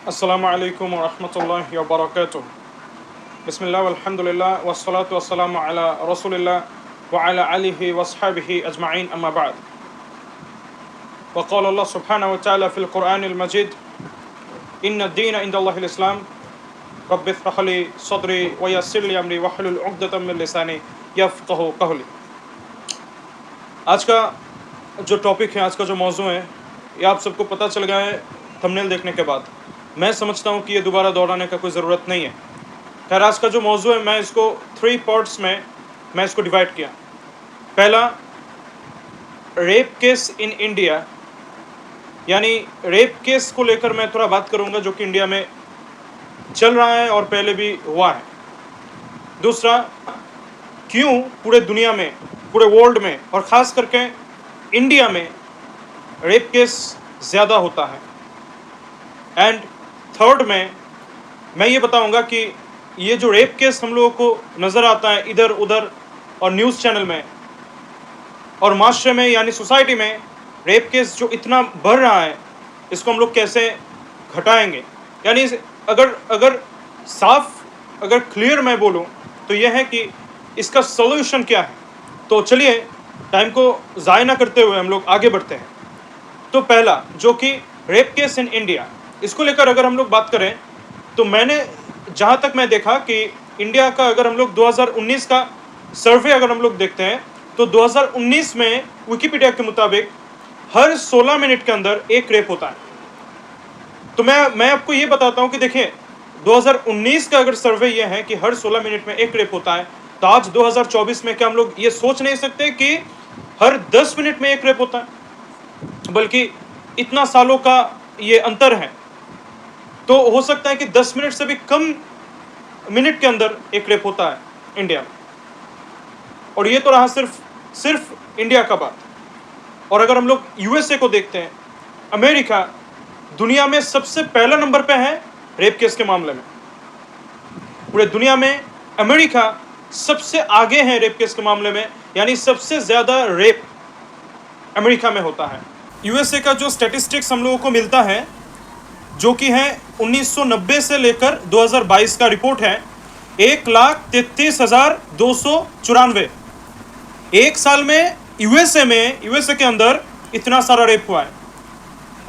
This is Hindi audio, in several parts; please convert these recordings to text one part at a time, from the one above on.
अस्सलामु अलैकुम व रहमतुल्लाहि व बरकातुहू। बिस्मिल्लाह वल्हम्दुलिल्लाह वस्सलातु वस्सलामु अला रसूलिल्लाह व अला आलिहि व अस्हाबिहि अजमाइन अम्मा बाद। व क़ाल अल्लाह सुब्हानहु व तआला फ़िल क़ुरआनिल मजीद इन्न दीन इंदल्लाहिल इस्लाम रब्बि इश्रह ली सदरी व यस्सिर ली अमरी वहलुल उक़दतम मिन लिसानी यफ़क़हू क़ौली। आज का जो टॉपिक है, आज का जो मौजू है, ये आप सबको पता चल गया है थंबनेल देखने के बाद। मैं समझता हूँ कि ये दोबारा दोहराने का कोई ज़रूरत नहीं है। खैर, आज का जो मौजू है, मैं इसको 3 पार्ट्स में मैं इसको डिवाइड किया। पहला, रेप केस इन इंडिया, यानी रेप केस को लेकर मैं थोड़ा बात करूँगा जो कि इंडिया में चल रहा है और पहले भी हुआ है। दूसरा, क्यों पूरे दुनिया में, पूरे वर्ल्ड में और ख़ास करके इंडिया में रेप केस ज़्यादा होता है। एंड थर्ड में मैं ये बताऊंगा कि ये जो रेप केस हम लोगों को नज़र आता है इधर उधर और न्यूज़ चैनल में और माशरे में, यानी सोसाइटी में रेप केस जो इतना बढ़ रहा है, इसको हम लोग कैसे घटाएंगे। यानी अगर साफ, अगर क्लियर मैं बोलूं तो यह है कि इसका सॉल्यूशन क्या है। तो चलिए, टाइम को ज़ाय ना करते हुए हम लोग आगे बढ़ते हैं। तो पहला, जो कि रेप केस इन इंडिया, इसको लेकर अगर हम लोग बात करें तो मैंने जहाँ तक मैं देखा कि इंडिया का, अगर हम लोग 2019 का सर्वे अगर हम लोग देखते हैं तो 2019 में विकिपीडिया के मुताबिक हर 16 मिनट के अंदर एक रेप होता है। तो मैं आपको ये बताता हूँ कि देखिए, 2019 का अगर सर्वे ये है कि हर 16 मिनट में एक रेप होता है, तो आज 2024 में क्या हम लोग ये सोच नहीं सकते कि हर 10 मिनट में एक रेप होता है? बल्कि इतना सालों का ये अंतर है, तो हो सकता है कि 10 मिनट से भी कम मिनट के अंदर एक रेप होता है इंडिया में। और ये तो रहा सिर्फ इंडिया का बात। और अगर हम लोग यूएसए को देखते हैं, अमेरिका दुनिया में सबसे पहला नंबर पे है रेप केस के मामले में। पूरे दुनिया में अमेरिका सबसे आगे है रेप केस के मामले में, यानी सबसे ज़्यादा रेप अमेरिका में होता है। यूएसए का जो स्टैटिस्टिक्स हम लोगों को मिलता है, जो कि है 1990 से लेकर 2022 का रिपोर्ट है, 1,33,294 एक साल में यूएसए के अंदर इतना सारा रेप हुआ है।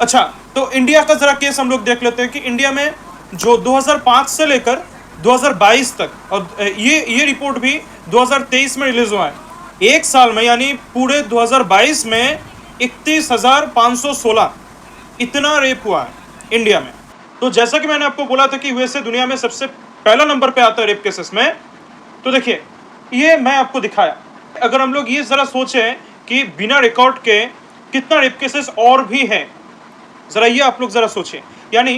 अच्छा, तो इंडिया का जरा केस हम लोग देख लेते हैं कि इंडिया में जो 2005 से लेकर 2022 तक, और ये रिपोर्ट भी 2023 में रिलीज हुआ है, एक साल में यानी पूरे 2022 में 31,516 इतना रेप हुआ है इंडिया में। तो जैसा कि मैंने आपको बोला था कि यूएसए दुनिया में सबसे पहला नंबर पे आता है रेप केसेस में, तो देखिए, ये मैं आपको दिखाया। अगर हम लोग ये ज़रा सोचें कि बिना रिकॉर्ड के कितना रेप केसेस और भी हैं, ज़रा ये आप लोग ज़रा सोचें। यानी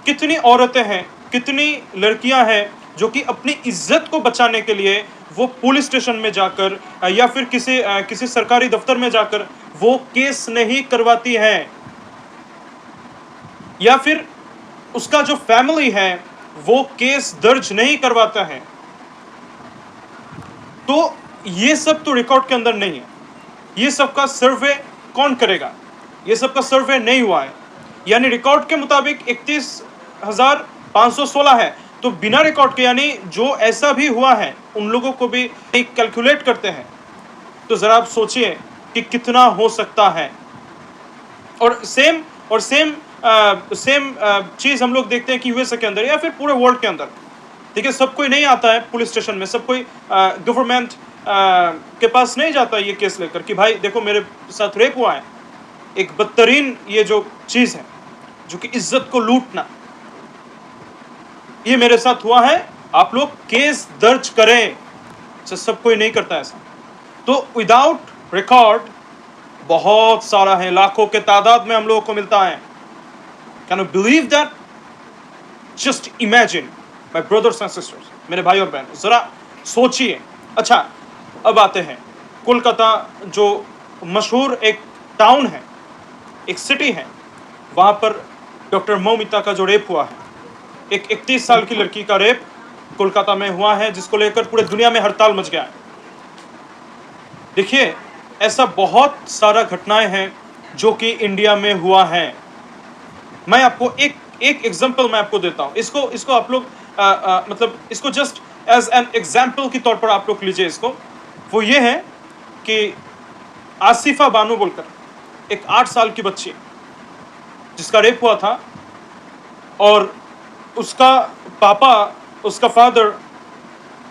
कितनी औरतें हैं, कितनी लड़कियां हैं जो कि अपनी इज्जत को बचाने के लिए वो पुलिस स्टेशन में जाकर या फिर किसी सरकारी दफ्तर में जाकर वो केस नहीं करवाती हैं, या फिर उसका जो फैमिली है वो केस दर्ज नहीं करवाता है। तो ये सब तो रिकॉर्ड के अंदर नहीं है। ये सब का सर्वे कौन करेगा? ये सब का सर्वे नहीं हुआ है। यानी रिकॉर्ड के मुताबिक 31,516 है, तो बिना रिकॉर्ड के, यानी जो ऐसा भी हुआ है उन लोगों को भी कैलकुलेट करते हैं। तो ज़रा आप सोचिए कि कितना हो सकता है। और सेम चीज़ हम लोग देखते हैं कि यूएसए के अंदर या फिर पूरे वर्ल्ड के अंदर। देखिए, सब कोई नहीं आता है पुलिस स्टेशन में, सब कोई गवर्नमेंट के पास नहीं जाता ये केस लेकर कि भाई देखो मेरे साथ रेप हुआ है। एक बदतरीन ये जो चीज़ है, जो कि इज्जत को लूटना, ये मेरे साथ हुआ है, आप लोग केस दर्ज करें। सब कोई नहीं करता ऐसा। तो विदाउट रिकॉर्ड बहुत सारा है, लाखों के तादाद में हम लोगों को मिलता है। Can you believe that? Just imagine my brothers and sisters, मेरे भाई और बहन, जरा सोचिए। अच्छा, अब आते हैं कोलकाता, जो मशहूर एक टाउन है, एक सिटी है, वहाँ पर डॉक्टर मौमिता का जो रेप हुआ है, एक 31 साल की लड़की का रेप कोलकाता में हुआ है, जिसको लेकर पूरे दुनिया में हड़ताल मच गया है। देखिए, ऐसा बहुत सारा घटनाएं हैं जो कि इंडिया में हुआ है। मैं आपको एक एग्जाम्पल मैं आपको देता हूं, इसको आप लोग मतलब इसको जस्ट एज एन एग्जाम्पल के तौर पर आप लोग लीजिए इसको। वो ये है कि आसिफा बानो बोलकर एक 8 साल की बच्ची जिसका रेप हुआ था, और उसका पापा, उसका फादर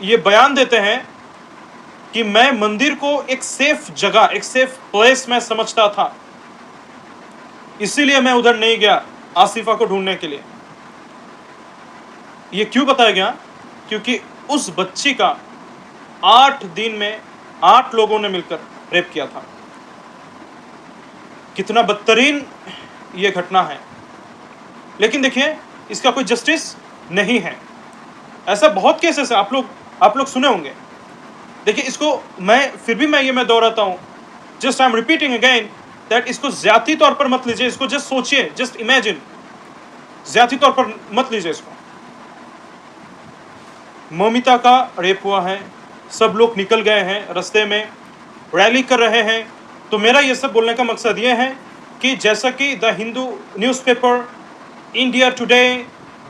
ये बयान देते हैं कि मैं मंदिर को एक सेफ जगह, एक सेफ प्लेस में समझता था, इसीलिए मैं उधर नहीं गया आसिफा को ढूंढने के लिए। ये क्यों बताया गया? क्योंकि उस बच्ची का 8 दिन में 8 लोगों ने मिलकर रेप किया था। कितना बदतरीन ये घटना है। लेकिन देखिए, इसका कोई जस्टिस नहीं है। ऐसा बहुत केसेस है, आप लोग सुने होंगे। देखिए, इसको मैं मैं दोहराता हूं, just I am repeating again that इसको ज्यादा तौर पर मत लीजिए, इसको जस्ट सोचिए, जस्ट इमेजिन, ज्यादा तौर पर मत लीजिए इसको। ममिता का रेप हुआ है, सब लोग निकल गए हैं, रास्ते में रैली कर रहे हैं। तो मेरा ये सब बोलने का मकसद ये है कि जैसा कि the Hindu newspaper, India today,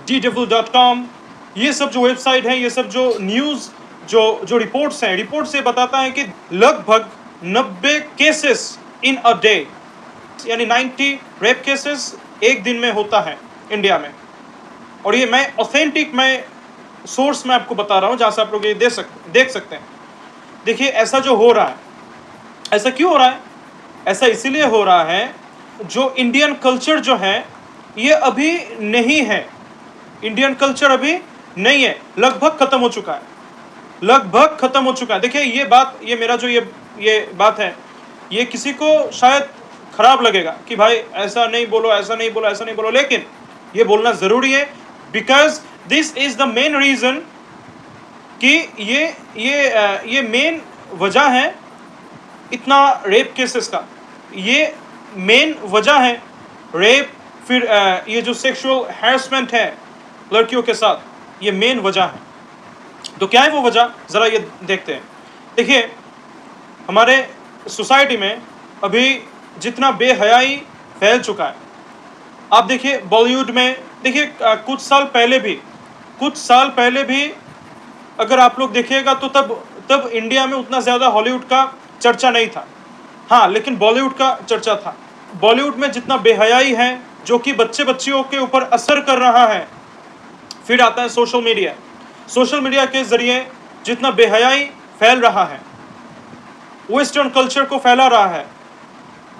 DW.com, ये सब जो वेबसाइट है, ये सब जो न्यूज़ जो रिपोर्ट्स हैं, रिपोर्ट से बताता है कि लगभग 90 केसेस इन अ डे, यानी 90 रेप केसेस एक दिन में होता है इंडिया में। और ये मैं ऑथेंटिक सोर्स में आपको बता रहा हूं, जहां से आप लोग ये देख सकते हैं। देखिए, ऐसा जो हो रहा है, ऐसा क्यों हो रहा है? ऐसा इसीलिए हो रहा है, जो इंडियन कल्चर जो है ये अभी नहीं है। इंडियन कल्चर अभी नहीं है, लगभग खत्म हो चुका है, लगभग खत्म हो चुका है। देखिए, ये बात, ये मेरा जो ये बात है, ये किसी को शायद खराब लगेगा कि भाई ऐसा नहीं बोलो, ऐसा नहीं बोलो, ऐसा नहीं बोलो, लेकिन ये बोलना जरूरी है, because this is the main reason कि ये मेन वजह है इतना रेप केसेस का। ये मेन वजह है रेप, फिर ये जो सेक्सुअल हैरेसमेंट है लड़कियों के साथ, ये मेन वजह है। तो क्या है वो वजह, जरा ये देखते हैं। देखिए, हमारे सोसाइटी में अभी जितना बेहयाई फैल चुका है, आप देखिए बॉलीवुड में, देखिए कुछ साल पहले भी अगर आप लोग देखिएगा तो तब इंडिया में उतना ज़्यादा हॉलीवुड का चर्चा नहीं था। हाँ, लेकिन बॉलीवुड का चर्चा था। बॉलीवुड में जितना बेहयाई है, जो कि बच्चियों के ऊपर असर कर रहा है। फिर आता है सोशल मीडिया के जरिए जितना बेहयाई फैल रहा है, वेस्टर्न कल्चर को फैला रहा है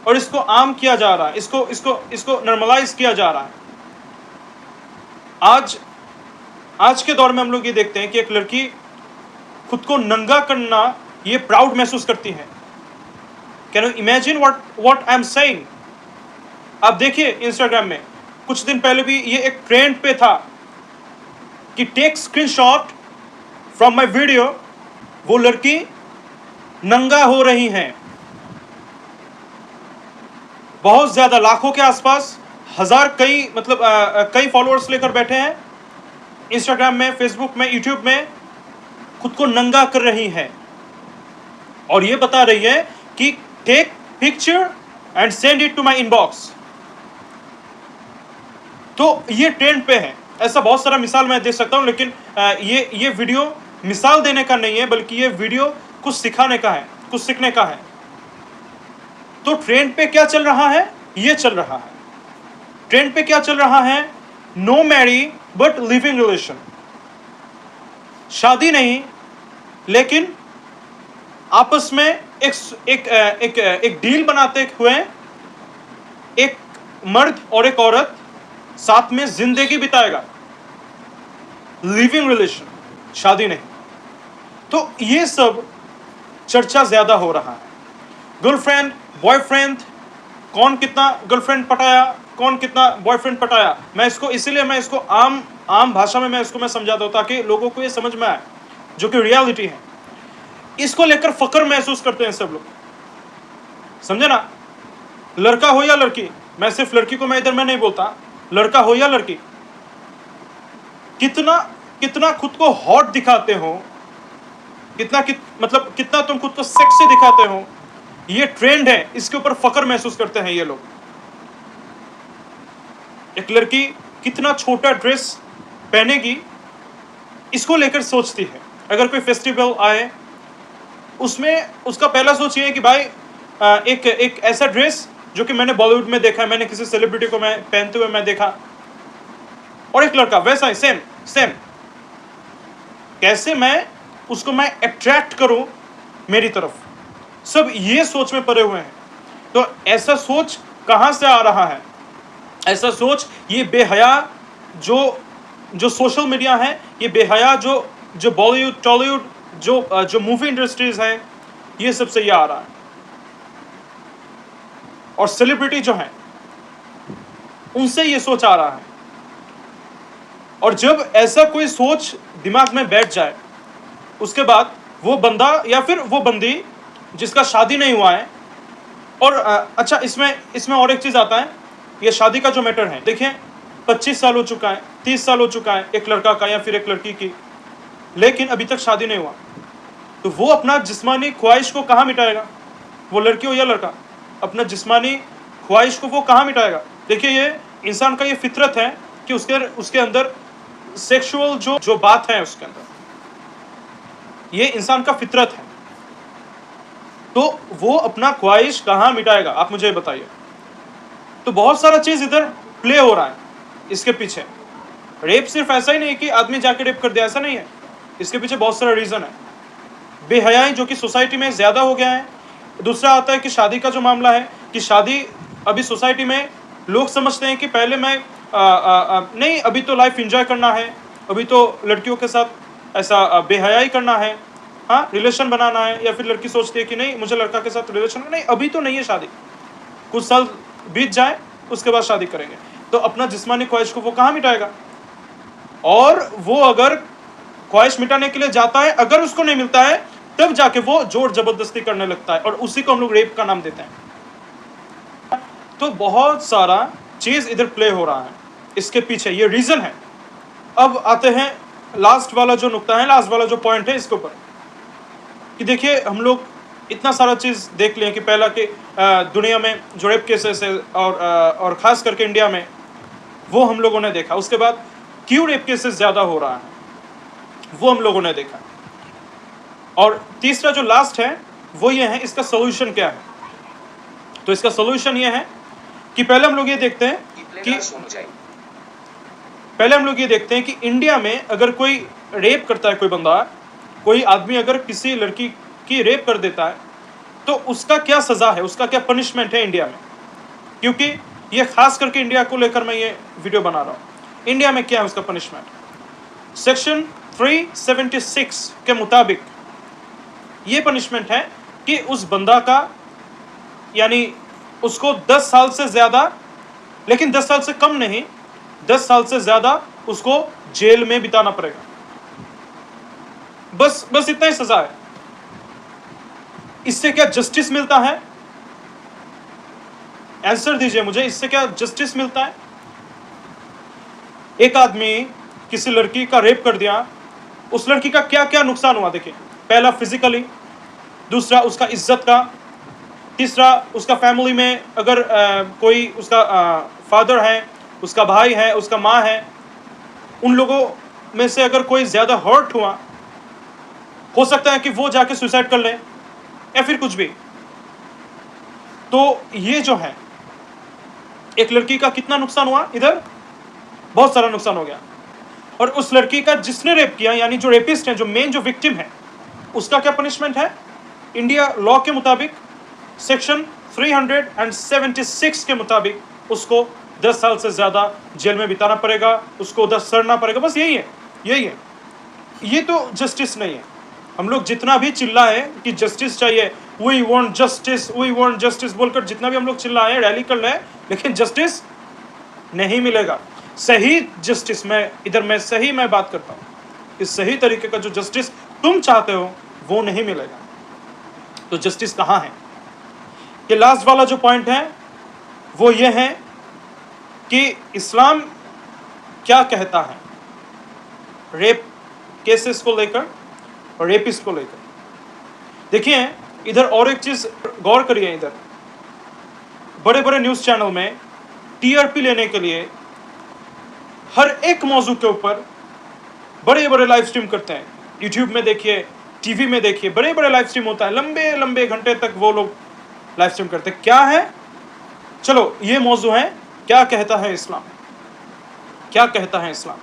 और इसको आम किया जा रहा है, इसको नॉर्मलाइज किया जा रहा है। आज के दौर में हम लोग ये देखते हैं कि एक लड़की खुद को नंगा करना ये प्राउड महसूस करती है। Can you imagine what I am saying? आप देखिए, इंस्टाग्राम में कुछ दिन पहले भी ये एक ट्रेंड पे था कि take screenshot from my video, वो लड़की नंगा हो रही हैं। बहुत ज्यादा, लाखों के आसपास, हजार, कई फॉलोअर्स लेकर बैठे हैं इंस्टाग्राम में, फेसबुक में, यूट्यूब में, खुद को नंगा कर रही है और ये बता रही है कि take picture and send it to my inbox. तो ये ट्रेंड पे है। ऐसा बहुत सारा मिसाल मैं दे सकता हूं, लेकिन ये वीडियो मिसाल देने का नहीं है, बल्कि ये वीडियो कुछ सिखाने का है, कुछ सीखने का है। तो ट्रेंड पे क्या चल रहा है? ये चल रहा है, ट्रेंड पे क्या चल रहा है? No marry but living relation. शादी नहीं, लेकिन आपस में एक डील बनाते हुए एक मर्द और एक औरत साथ में जिंदगी बिताएगा, लिविंग रिलेशन, शादी नहीं। तो ये सब चर्चा ज्यादा हो रहा है। गर्लफ्रेंड, बॉयफ्रेंड, कौन कितना गर्लफ्रेंड पटाया, कौन कितना बॉयफ्रेंड पटाया। मैं इसको आम भाषा में मैं समझाता हूं ताकि लोगों को ये समझ में आए, जो कि रियलिटी है। इसको लेकर फक्र महसूस करते हैं सब लोग, समझे ना? लड़का हो या लड़की, मैं सिर्फ लड़की को मैं नहीं बोलता, लड़का हो या लड़की, कितना खुद को हॉट दिखाते हो, कितना तुम खुद को सेक्सी दिखाते हो, ये ट्रेंड है, इसके ऊपर फक्र महसूस करते हैं ये लोग। एक लड़की कितना छोटा ड्रेस पहनेगी, इसको लेकर सोचती है। अगर कोई फेस्टिवल आए, उसमें उसका पहला सोच ये है कि भाई एक ऐसा ड्रेस जो कि मैंने बॉलीवुड में देखा है, मैंने किसी सेलिब्रिटी को मैं पहनते हुए मैं देखा, और एक लड़का वैसा ही सेम सेम, कैसे मैं उसको मैं अट्रैक्ट करूं मेरी तरफ। सब ये सोच में पड़े हुए हैं। तो ऐसा सोच कहां से आ रहा है? ऐसा सोच ये बेहया जो सोशल मीडिया है, ये बेहया जो बॉलीवुड टॉलीवुड जो मूवी इंडस्ट्रीज है, ये सबसे ये आ रहा है। और सेलिब्रिटी जो है उनसे ये सोच आ रहा है। और जब ऐसा कोई सोच दिमाग में बैठ जाए, उसके बाद वो बंदा या फिर वो बंदी जिसका शादी नहीं हुआ है, और अच्छा इसमें और एक चीज आता है, ये शादी का जो मैटर है, देखिए 25 साल हो चुका है, 30 साल हो चुका है एक लड़का का या फिर एक लड़की की, लेकिन अभी तक शादी नहीं हुआ, तो वो अपना जिस्मानी ख्वाहिश को कहाँ मिटाएगा? वो लड़की हो या लड़का, अपना जिस्मानी ख्वाहिश को वो कहाँ मिटाएगा? देखिए, ये इंसान का ये फितरत है कि उसके अंदर सेक्सुअल जो बात है उसके अंदर, ये इंसान का फितरत है। तो वो अपना ख्वाहिश कहाँ मिटाएगा, आप मुझे बताइए। तो बहुत सारा चीज इधर प्ले हो रहा है इसके पीछे। रेप सिर्फ ऐसा ही नहीं कि आदमी जाके रेप कर दिया, ऐसा नहीं है। इसके पीछे बहुत सारा रीजन है। बेहयाई जो कि सोसाइटी में ज्यादा हो गया है। दूसरा आता है कि शादी का जो मामला है, कि शादी अभी सोसाइटी में लोग समझते हैं कि पहले मैं नहीं, अभी तो लाइफ एंजॉय करना है, अभी तो लड़कियों के साथ ऐसा बेहयाई करना है, हाँ रिलेशन बनाना है। या फिर लड़की सोचती है कि नहीं, मुझे लड़का के साथ रिलेशन नहीं, अभी तो नहीं है शादी, कुछ साल बीत जाए उसके बाद शादी करेंगे। तो अपना जिस्मानी ख्वाहिश को वो कहाँ मिटाएगा? और वो अगर ख्वाहिश मिटाने के लिए जाता है, अगर उसको नहीं मिलता है, तब जाके वो जोर जबरदस्ती करने लगता है, और उसी को हम लोग रेप का नाम देते हैं। तो बहुत सारा चीज इधर प्ले हो रहा है इसके पीछे, ये रीजन है। अब आते हैं लास्ट वाला जो नुक्ता है, लास्ट वाला जो पॉइंट है इसके ऊपर, कि देखिए हम लोग इतना सारा चीज देख लिए कि पहला कि दुनिया में जो रेप केसेस है, और खास करके इंडिया में, वो हम लोगों ने देखा। उसके बाद क्यों रेप केसेस ज्यादा हो रहा है, वो हम लोगों ने देखा। और तीसरा जो लास्ट है वो ये है, इसका सोल्यूशन क्या है। तो इसका सोल्यूशन ये है कि पहले हम लोग ये देखते हैं कि इंडिया में अगर कोई रेप करता है, कोई बंदा, कोई आदमी अगर किसी लड़की की रेप कर देता है, तो उसका क्या सजा है, उसका क्या पनिशमेंट है इंडिया में। क्योंकि ये खास करके इंडिया को लेकर मैं ये वीडियो बना रहा हूं। इंडिया में क्या है उसका पनिशमेंट? सेक्शन 376 के मुताबिक ये पनिशमेंट है कि उस बंदा का, यानी उसको 10 साल से ज्यादा, लेकिन 10 साल से कम नहीं, 10 साल से ज्यादा उसको जेल में बिताना पड़ेगा। बस इतना ही सजा है। इससे क्या जस्टिस मिलता है? आंसर दीजिए मुझे, इससे क्या जस्टिस मिलता है? एक आदमी किसी लड़की का रेप कर दिया, उस लड़की का क्या क्या नुकसान हुआ देखिए। पहला फिजिकली, दूसरा उसका इज्जत का, तीसरा उसका फैमिली में अगर कोई उसका फादर है, उसका भाई है, उसका माँ है, उन लोगों में से अगर कोई ज्यादा हर्ट हुआ, हो सकता है कि वो जाके सुसाइड कर ले या फिर कुछ भी। तो ये जो है, एक लड़की का कितना नुकसान हुआ, इधर बहुत सारा नुकसान हो गया। और उस लड़की का जिसने रेप किया, यानी जो रेपिस्ट है, जो मेन जो विक्टिम है, उसका क्या पनिशमेंट है इंडिया लॉ के मुताबिक? सेक्शन 376 के मुताबिक उसको 10 साल से ज्यादा जेल में बिताना पड़ेगा, उसको उधर सड़ना पड़ेगा। बस यही है। ये तो जस्टिस नहीं है। हम लोग जितना भी चिल्लाए कि जस्टिस चाहिए, वी वांट जस्टिस बोलकर जितना भी हम लोग चिल्लाए, रैली कर रहे हैं, लेकिन जस्टिस नहीं मिलेगा। सही जस्टिस, मैं सही बात करता हूं, इस सही तरीके का जो जस्टिस तुम चाहते हो वो नहीं मिलेगा। तो जस्टिस कहां है? ये लास्ट वाला जो पॉइंट है वो ये है कि इस्लाम क्या कहता है रेप केसेस को लेकर और रेपिस्ट को लेकर। देखिए इधर और एक चीज गौर करिए, इधर बड़े बड़े न्यूज चैनल में टीआरपी लेने के लिए हर एक मौजू के ऊपर बड़े बड़े लाइव स्ट्रीम करते हैं। यूट्यूब में देखिए, टीवी में देखिए, बड़े बड़े लाइव स्ट्रीम होता है, लंबे लंबे घंटे तक वो लोग लाइव स्ट्रीम करते हैं। क्या है? चलो ये मौजू है, क्या कहता है इस्लाम, क्या कहता है इस्लाम।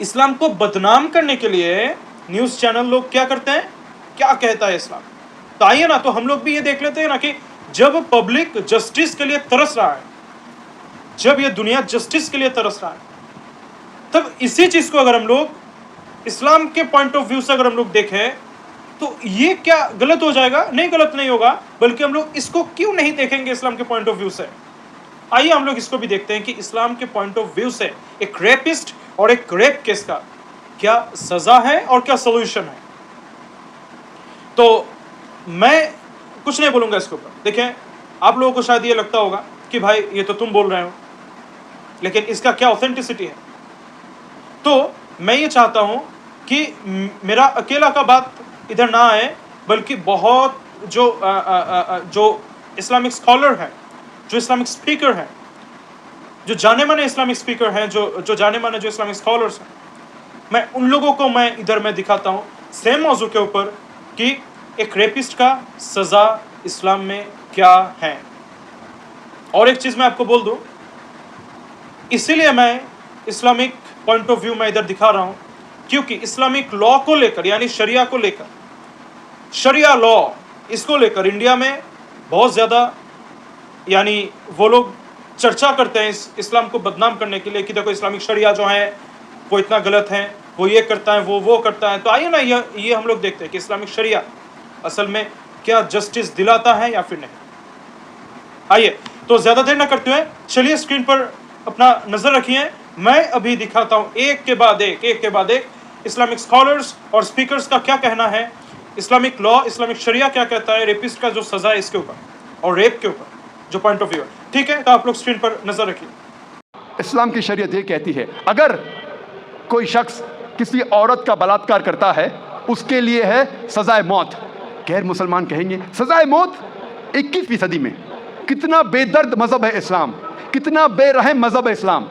इस्लाम को बदनाम करने के लिए न्यूज चैनल लोग क्या करते हैं, क्या कहता है इस्लाम। तो आइए ना, तो हम लोग भी ये देख लेते हैं ना कि जब पब्लिक जस्टिस के लिए तरस रहा है, जब ये दुनिया जस्टिस के लिए तरस रहा है, तब इसी चीज को अगर हम लोग इस्लाम के पॉइंट ऑफ व्यू से अगर हम लोग देखें तो ये क्या गलत हो जाएगा? नहीं, गलत नहीं होगा, बल्कि हम लोग इसको क्यों नहीं देखेंगे इस्लाम के पॉइंट ऑफ व्यू से। आइए हम लोग इसको भी देखते हैं कि इस्लाम के पॉइंट ऑफ व्यू से एक रेपिस्ट और एक रेप केस का क्या सजा है और क्या सोल्यूशन है। तो मैं कुछ नहीं बोलूंगा इसके ऊपर। देखें, आप लोगों को शायद ये लगता होगा कि भाई ये तो तुम बोल रहे हो, लेकिन इसका क्या ऑथेंटिसिटी है। तो मैं ये चाहता हूं कि मेरा अकेला का बात इधर ना आए, बल्कि बहुत जो इस्लामिक स्कॉलर है, जो इस्लामिक स्पीकर है, जो जाने माने इस्लामिक स्पीकर हैं, जो जाने माने जो इस्लामिक स्कॉलर्स हैं, मैं उन लोगों को मैं इधर में दिखाता हूं सेम मौजू के ऊपर कि एक रेपिस्ट का सजा इस्लाम में क्या है। और एक चीज मैं आपको बोल दूं, इसीलिए मैं इस्लामिक पॉइंट ऑफ व्यू में इधर दिखा रहा हूं, क्योंकि इस्लामिक लॉ को लेकर, यानी शरिया को लेकर, शरिया लॉ, इसको लेकर इंडिया में बहुत ज्यादा यानी वो लोग चर्चा करते हैं इस्लाम को बदनाम करने के लिए कि देखो इस्लामिक शरिया जो है वो इतना गलत है, वो ये करता है, वो करता है। तो आइए ना, ये हम लोग देखते हैं कि इस्लामिक शरिया असल में क्या जस्टिस दिलाता है या फिर नहीं। आइए, तो ज्यादा देर ना करते हुए चलिए स्क्रीन पर अपना नजर रखिए। मैं अभी दिखाता हूं एक के बाद एक इस्लामिक स्कॉलर्स और स्पीकर्स का क्या कहना है, इस्लामिक लॉ, इस्लामिक शरिया क्या कहता है रेपिस्ट का जो सजा है इसके ऊपर, और रेप के ऊपर जो पॉइंट ऑफ व्यू है। ठीक है, तो आप लोग स्क्रीन पर नजर रखिए। इस्लाम की शरीयत ये कहती है, अगर कोई शख्स किसी औरत का बलात्कार करता है, उसके लिए है सजाए मौत। गैर मुसलमान कहेंगे सजाए मौत 21वीं सदी में। कितना बेदर्द मज़हब है इस्लाम, कितना बेरहम मज़हब है इस्लाम।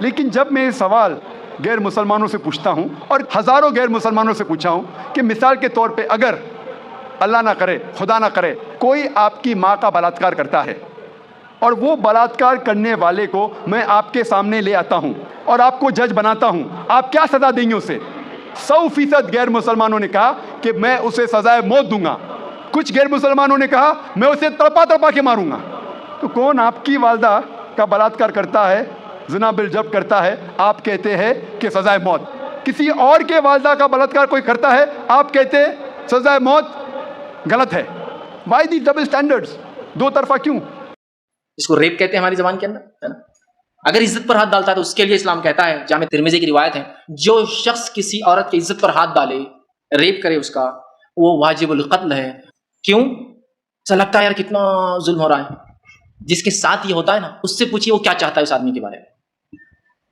लेकिन जब मैं ये सवाल गैर मुसलमानों से पूछता हूँ, और हज़ारों गैर मुसलमानों से पूछा हूँ कि मिसाल के तौर पे अगर अल्लाह ना करे, खुदा ना करे, कोई आपकी माँ का बलात्कार करता है और वो बलात्कार करने वाले को मैं आपके सामने ले आता हूँ और आपको जज बनाता हूँ, आप क्या सज़ा देंगे उसे? 100% गैर मुसलमानों ने कहा कि मैं उसे सजाए मौत दूंगा। कुछ गैर मुसलमानों ने कहा मैं उसे तड़पा के मारूंगा। तो कौन आपकी वालदा का बलात्कार करता है, ज़िना बिल जब्र करता है, आप कहते हैं कि सजाए मौत। किसी और के वालदा का बलात्कार कोई करता है, आप कहते हैं सजाए मौत गलत है। वाई दी डबल स्टैंडर्ड्स, दो तरफा क्यों? इसको रेप कहते हैं हमारी जबान के अंदर, है ना। अगर इज्जत पर हाथ डालता है तो उसके लिए इस्लाम कहता है, जामे तिरमिज़ी की रिवायत है, जो शख्स किसी औरत की इज्जत पर हाथ डाले, रेप करे उसका, वो वाजिबुल कत्ल है। क्यों? ऐसा लगता है यार कितना जुल्म हो रहा है। जिसके साथ ये होता है ना, उससे पूछिए वो क्या चाहता है उस आदमी के बारे में,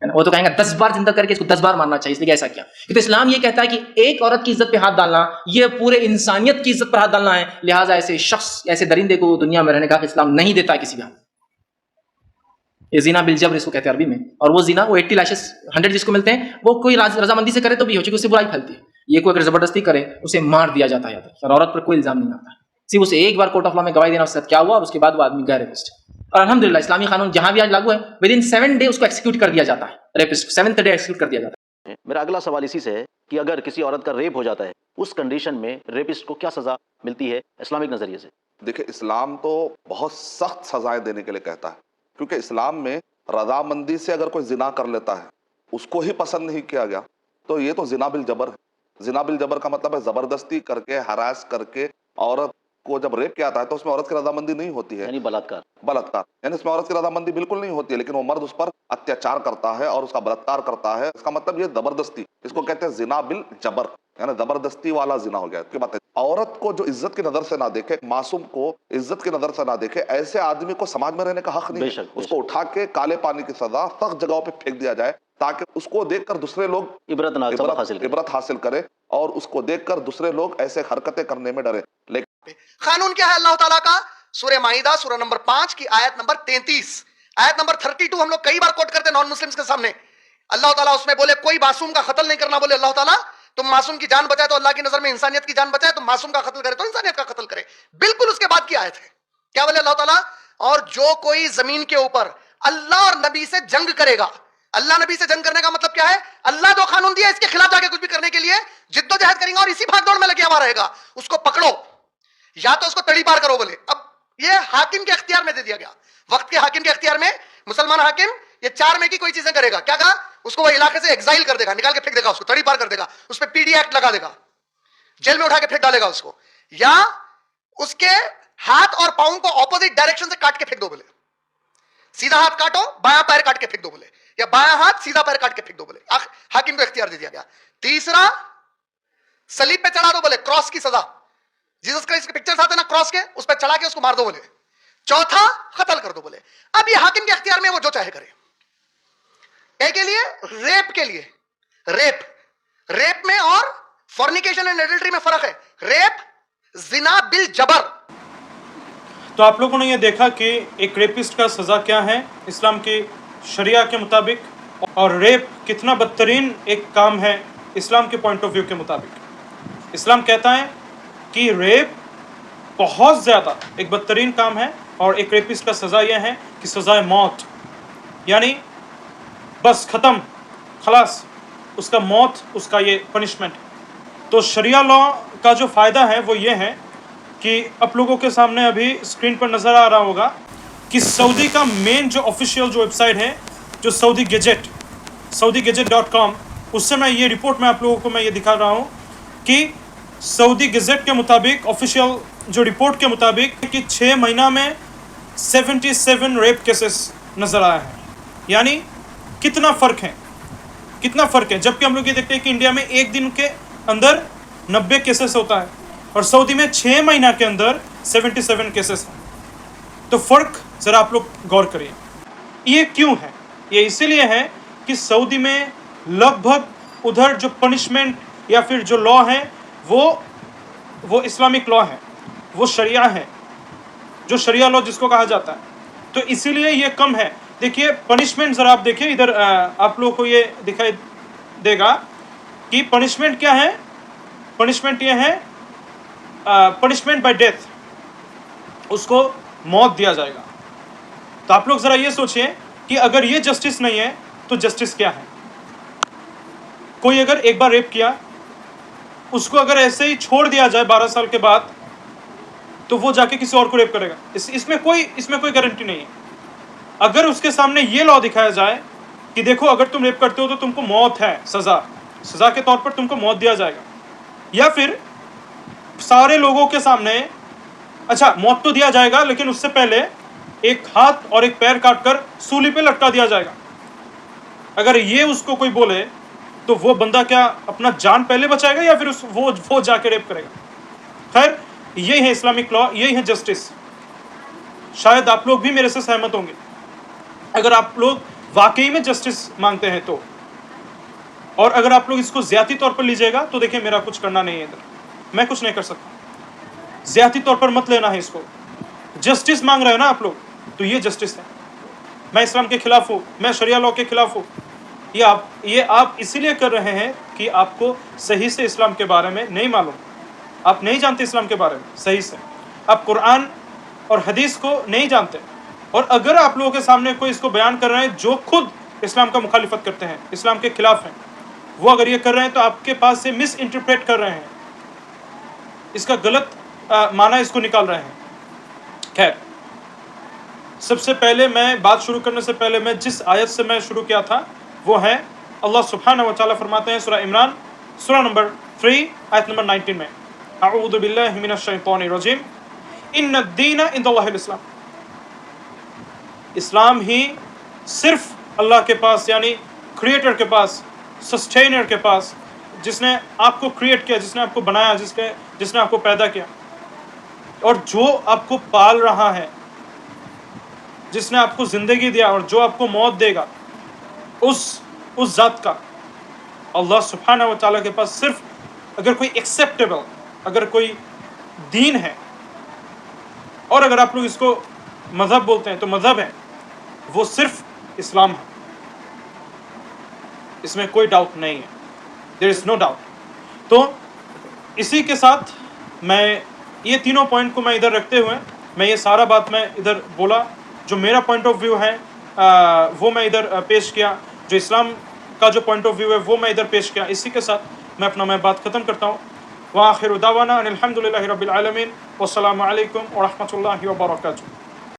है ना। वो तो कहेंगे 10 बार जिंदा करके इसको 10 बार मारना चाहिए, इसलिए ऐसा किया। तो इस्लाम ये कहता है कि एक औरत की इज्जत पे हाथ डालना, ये पूरे इंसानियत की इज्जत पर हाथ डालना है। लिहाजा ऐसे शख्स, ऐसे दरिंदे को दुनिया में रहने का इस्लाम नहीं देता है किसी का। ये जीना बिल जब्र इसको कहते हैं अरबी में। और वो जीना, वो 80 लैशेस 100 जिसको मिलते हैं, वो कोई रजामंदी से करे तो भी हो, क्योंकि उससे बुराई फैलती है। ये कोई अगर जबरदस्ती करे उसे मार दिया जाता है, और औरत पर कोई इल्जाम नहीं आता है। सिर्फ उसे एक बार कोर्ट ऑफ लॉ में गवाही देना उसके साथ क्या हुआ, और उसके बाद वो आदमी गया रेपिस्ट। और अल्हम्दुलिल्लाह इस्लामी कानून जहां भी आज लागू है, विद इन 7 डे उसको एक्सिक्यूट कर दिया जाता है। रेपिस्ट 7th डे एक्सिक्यूट कर दिया जाता है। मेरा अगला सवाल इसी से है कि अगर किसी औरत का रेप हो जाता है, उस कंडीशन में रेपिस्ट को क्या सजा मिलती है इस्लामिक नजरिए से? देखिए, इस्लाम तो बहुत सख्त सजाएं देने के लिए कहता है, क्योंकि इस्लाम में रजामंदी से अगर कोई जिना कर लेता है, उसको ही पसंद नहीं किया गया, तो ये तो जिना बिल जबर है। जिना बिल जबर का मतलब है जबरदस्ती करके, हरास करके औरत को जब रेप किया जाता है तो उसमें औरत की रजामंदी नहीं होती है, यानी बलात्कार। यानी इसमें औरत की रजामंदी बिल्कुल नहीं होती है, लेकिन वो मर्द उस पर अत्याचार करता है और उसका बलात्कार करता है। इसका मतलब ये जबरदस्ती, इसको कहते हैं जिना बिल जबर, यानी जबरदस्ती वाला जिना हो गया। इसकी बात है, औरत को जो इज्जत की नजर से ना देखे, मासूम को इज्जत की नजर से ना देखे, ऐसे आदमी को समाज में रहने का हक नहीं है। उसको उठा के काले पानी की सजा सख्त जगहों पे फेंक दिया जाए, ताकि उसको देखकर दूसरे लोग इबरत हासिल करें और उसको देखकर दूसरे लोग ऐसे हरकतें करने में डरे। लेकिन कानून क्या है अल्लाह ताला का? सूरह माइदा सूरह नंबर 5 की आयत नंबर 33, आयत नंबर 32 हम लोग कई बार कोट करते हैं नॉन मुस्लिम्स के सामने। अल्लाह ताला उसमें बोले कोई मासूम का कत्ल नहीं करना, बोले अल्लाह ताला तुम मासूम की जान बचाए तो अल्लाह की नजर में इंसानियत की जान बचाए, तुम मासूम का कत्ल करे तो इंसानियत का कत्ल करे। बिल्कुल उसके बाद की आयत है, क्या बोले अल्लाह ताला, और जो कोई जमीन के ऊपर अल्लाह और नबी से जंग करेगा, अल्लाह नबी से जंग करने का मतलब क्या है, अल्लाह जो कानून दिया इसके खिलाफ जाके कुछ भी करने के लिए जिद्दोजहद करेंगे और इसी भागदौड़ में लगे हुआ रहेगा, उसको पकड़ो या तो उसको तड़ी पार करो। बोले अब ये हाकिम के अख्तियार में दे दिया गया, वक्त के हाकिम के अख्तियार में, मुसलमान हाकिम ये चार में की कोई चीजें करेगा, क्या कहा, उसको वो इलाके से एक्साइल कर देगा, निकाल के फेंक देगा, उसको तड़ी पार कर देगा, उस पर पीडी एक्ट लगा देगा, जेल में उठा के फेंक डालेगा उसको, या उसके हाथ और पांव को ऑपोजिट डायरेक्शन से काट के फेंक दो। बोले सीधा हाथ काटो, बायां पैर काट के फेंक दो, बोले या बायां हाथ सीधा पैर काट के फेंक दो। बोले हाकिम को इख्तियार दे दिया गया। तीसरा, सलीब पे चढ़ा दो, बोले क्रॉस की सजा, जीसस क्राइस्ट के पिक्चर्स आते ना क्रॉस के, उस पर चढ़ा के उसको मार दो। बोले चौथा, कत्ल कर दो। बोले अब ये हाकिम के इख्तियार में, वो जो चाहे करे। ए के लिए, रेप के लिए, रेप में और फॉर्निकेशन एंड एडल्ट्री में फर्क है। रेप जिना बिल जबर। तो आप लोगों ने ये देखा कि एक रेपिस्ट का सज़ा क्या है इस्लाम की शरिया के मुताबिक, और रेप कितना बदतरीन एक काम है इस्लाम के पॉइंट ऑफ व्यू के मुताबिक। इस्लाम कहता है कि रेप बहुत ज़्यादा एक बदतरीन काम है, और एक रेपिस्ट का सज़ा यह है कि सज़ाए मौत, यानी बस ख़त्म, खलास, उसका मौत, उसका ये पनिशमेंट। तो शरिया लॉ का जो फ़ायदा है वो ये है कि आप लोगों के सामने अभी स्क्रीन पर नज़र आ रहा होगा कि सऊदी का मेन जो ऑफिशियल जो वेबसाइट है, जो सऊदी गेजेट.com, उससे मैं ये रिपोर्ट में आप लोगों को मैं ये दिखा रहा हूँ कि सऊदी गेजेट के मुताबिक, ऑफिशियल जो रिपोर्ट के मुताबिक, कि 6 महीना में 77 रेप केसेस नज़र आया है। यानी कितना फ़र्क है, जबकि हम लोग ये देखते हैं कि इंडिया में एक दिन के अंदर 90 केसेस होता है और सऊदी में 6 महीना के अंदर 77 केसेस हैं। तो फ़र्क ज़रा आप लोग गौर करिए। ये क्यों है? ये इसीलिए है कि सऊदी में लगभग उधर जो पनिशमेंट या फिर जो लॉ है वो इस्लामिक लॉ है, वो शरिया है, जो शरिया लॉ जिसको कहा जाता है। तो इसीलिए ये कम है। देखिए पनिशमेंट ज़रा आप देखिए इधर, आप लोगों को ये दिखाई देगा कि पनिशमेंट क्या है। पनिशमेंट ये है पनिशमेंट बाय डेथ, उसको मौत दिया जाएगा। तो आप लोग ज़रा ये सोचिए कि अगर ये जस्टिस नहीं है तो जस्टिस क्या है। कोई अगर एक बार रेप किया, उसको अगर ऐसे ही छोड़ दिया जाए 12 साल के बाद, तो वो जाके किसी और को रेप करेगा। इसमें कोई गारंटी नहीं है। अगर उसके सामने ये लॉ दिखाया जाए कि देखो अगर तुम रेप करते हो तो तुमको मौत है, सज़ा के तौर पर तुमको मौत दिया जाएगा, या फिर सारे लोगों के सामने, अच्छा मौत तो दिया जाएगा लेकिन उससे पहले एक हाथ और एक पैर काटकर सूली पे लटका दिया जाएगा। अगर ये उसको कोई बोले तो वो बंदा क्या अपना जान पहले बचाएगा या फिर वो जाके रेप करेगा? खैर, यही है इस्लामिक लॉ, यही है जस्टिस। शायद आप लोग भी मेरे से सहमत होंगे। अगर आप लोग वाकई में जस्टिस मांगते हैं तो, और अगर आप लोग इसको ज़्यादी तौर पर लीजिएगा तो देखिए मेरा कुछ करना नहीं है इधर, मैं कुछ नहीं कर सकता। ज़्यादी तौर पर मत लेना है इसको। जस्टिस मांग रहे हो ना आप लोग, तो ये जस्टिस है। मैं इस्लाम के खिलाफ हूँ, मैं शरिया लॉ के खिलाफ हूँ। ये आप इसीलिए कर रहे हैं कि आपको सही से इस्लाम के बारे में नहीं मालूम, आप नहीं जानते इस्लाम के बारे में सही से, आप कुरान और हदीस को नहीं जानते। और अगर आप लोगों के सामने कोई इसको बयान कर रहे हैं जो खुद इस्लाम का मुखालिफत करते हैं, इस्लाम के खिलाफ हैं, वो अगर ये कर रहे हैं तो आपके पास से मिस इंटरप्रेट कर रहे हैं, इसका गलत माना इसको निकाल रहे हैं। खैर, सबसे पहले मैं बात शुरू करने से पहले मैं जिस आयत से मैं शुरू किया था वो है, अल्लाह सुब्हानहू व तआला फरमाते हैं सूरह इमरान, सूरह नंबर 3 आयत नंबर 19 में, अऊज़ु बिल्लाहि मिनश शैतानिर रजीम, इन्नद-दीन इंदल्लाहिल इस्लाम। इस्लाम ही सिर्फ अल्लाह के पास, यानी क्रिएटर के पास, सस्टेनर के पास, जिसने आपको क्रिएट किया, जिसने आपको बनाया, जिसने आपको पैदा किया, और जो आपको पाल रहा है, जिसने आपको ज़िंदगी दिया और जो आपको मौत देगा, उस ज़ात का, अल्लाह सुब्हानहू व तआला के पास सिर्फ अगर कोई एक्सेप्टेबल, अगर कोई दीन है, और अगर आप लोग इसको मज़हब बोलते हैं तो मज़हब है, वो सिर्फ इस्लाम है। इसमें कोई डाउट नहीं है, देयर इज़ नो डाउट। तो इसी के साथ मैं ये तीनों पॉइंट को मैं इधर रखते हुए मैं ये सारा बात मैं इधर बोला, जो मेरा पॉइंट ऑफ व्यू है वो मैं इधर पेश किया, जो इस्लाम का जो पॉइंट ऑफ व्यू है वो मैं इधर पेश किया। इसी के साथ मैं अपना बात ख़त्म करता हूँ। व आखिरु दावाना अनिल हम्दुलिल्लाहि रब्बिल आलमीन, वस्सलामु अलैकुम व रहमतुल्लाहि व बरकातुहू।